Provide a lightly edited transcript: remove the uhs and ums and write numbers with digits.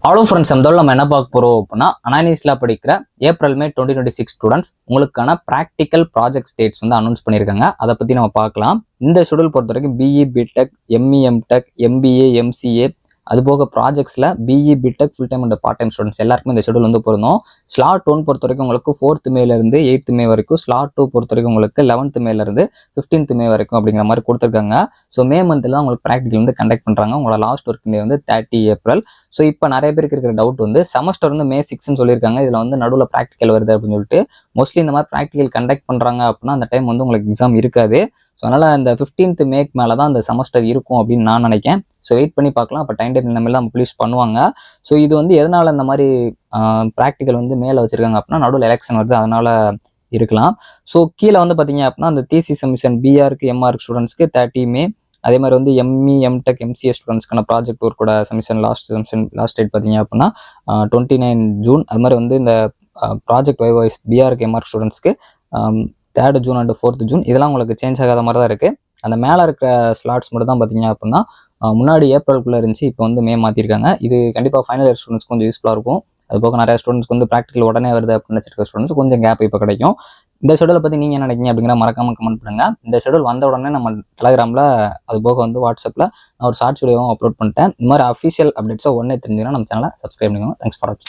Hello friends, நம்ம என்ன பார்க்க போகிறோம் அப்படின்னா அனானிஸ்ல படிக்கிற ஏப்ரல் மே 2026 ஸ்டூடெண்ட்ஸ் உங்களுக்கான ப்ராக்டிக்கல் ப்ராஜெக்ட் ஸ்டேட்ஸ் வந்து அனௌன்ஸ் பண்ணியிருக்காங்க. அதை பற்றி நம்ம பார்க்கலாம். இந்த ஷெடியூல் பொறுத்த வரைக்கும் BE BTech, ME MTech, MBA, MCA, அது போக ப்ராஜெக்ட்ஸில் BE BTech full time and part time students எல்லாருக்குமே இந்த ஷெடியூல் வந்து பொருந்தும். ஸ்லாட் 1 பொறுத்த வரைக்கும் உங்களுக்கு 4th மேலேருந்து 8th மே வரைக்கும், ஸ்லாட் 2 பொறுத்த வரைக்கும் உங்களுக்கு 11th மேலேருந்து 15th மே வரைக்கும் அப்படிங்கிற மாதிரி கொடுத்துருக்காங்க. ஸோ மே மந்த்தில் உங்களுக்கு ப்ராக்டிகல் வந்து கண்டக்ட் பண்ணுறாங்க. உங்களோட லாஸ்ட் ஒர்க்கிங் டே வந்து 30 ஏப்ரல். ஸோ இப்போ நிறைய பேருக்கு இருக்கிற டவுட் வந்து செமஸ்டர் வந்து மே 6ன்னு சொல்லியிருக்காங்க. இதில் வந்து நடுவில் ப்ராக்டிக்கல் வருது அப்படின்னு சொல்லிட்டு மோஸ்ட்லி இந்த மாதிரி ப்ராக்டிகல் கண்டக்ட் பண்ணுறாங்க அப்படின்னா அந்த டைம் வந்து உங்களுக்கு எக்ஸாம் இருக்காது. ஸோ அதனால் அந்த 15th மேக்கு மேலே தான் அந்த செமஸ்டர் இருக்கும் அப்படின்னு நான் நினைக்கிறேன். ஸோ வெயிட் பண்ணி பார்க்கலாம். அப்போ டைம் டேபிள் நம்ம தான் ரிலீஸ் பண்ணுவாங்க. ஸோ இது வந்து எதனால் இந்த மாதிரி ப்ராக்டிக்கல் வந்து மேலே வச்சுருக்காங்க அப்படின்னா நடுவில் எலெக்ஷன் வருது, அதனால் இருக்கலாம். ஸோ கீழே வந்து பார்த்தீங்க அப்படின்னா அந்த தீசி சப்மிஷன் பிஆருக்கு எம்ஆர்க்கு ஸ்டூடெண்ட்ஸ்க்கு 30 மே, அதே மாதிரி வந்து எம்இ எம்டெக் எம்சிஏ ஸ்டூடெண்ட்ஸ்க்கான ப்ராஜெக்ட் ஒர்க்கோட சப்மிஷன் லாஸ்ட் டேட் பார்த்தீங்க அப்படின்னா 29 ஜூன். அது மாதிரி வந்து இந்த ப்ராஜெக்ட் வைஸ் பிஆருக்கு எம்ஆர்க் ஸ்டூடெண்ட்ஸ்க்கு 3rd June and 4th June. இதெல்லாம் உங்களுக்கு சேஞ்ச் ஆகாத மாதிரி தான் இருக்குது. அந்த மேலே இருக்கிற ஸ்லாட்ஸ் மட்டும் தான் பார்த்தீங்க அப்படின்னா முன்னாடி ஏப்ரலுக்குள்ளே இருந்துச்சு, இப்போ வந்து மே மாற்றிருக்காங்க. இது கண்டிப்பாக ஃபைனல் இயர் ஸ்டூடெண்ட்ஸ் கொஞ்சம் யூஸ்ஃபுல்லாக இருக்கும். அது போக நிறைய ஸ்டூடெண்ட்ஸ்க்கு வந்து ப்ராக்டிகல் உடனே வருது அப்படின்னு நினச்சிருக்க ஸ்டூடெண்ட்ஸ் கொஞ்சம் கேப் இப்போ கிடைக்கும். இந்த ஷெடியூலை பற்றி நீங்கள் என்ன நினைக்கிறீங்க அப்படிங்கிற மறக்காமல் கமெண்ட் பண்ணுங்கள். இந்த ஷெடியூல் வந்த உடனே நம்ம டெலிகிராமில், அது போக வந்து வாட்ஸ்அப்பில் நான் ஒரு ஷார்ட்ஸ் வீடியோவும் அப்லோட் பண்ணிட்டேன். இந்த மாதிரி அஃபிஷியல் அப்டேட்ஸை உடனே தெரிஞ்சுன்னா நம்ம சேனலை சப்ஸ்கிரைப் பண்ணிக்கோங்க. தேங்க்ஸ் ஃபார் வாட்சிங்.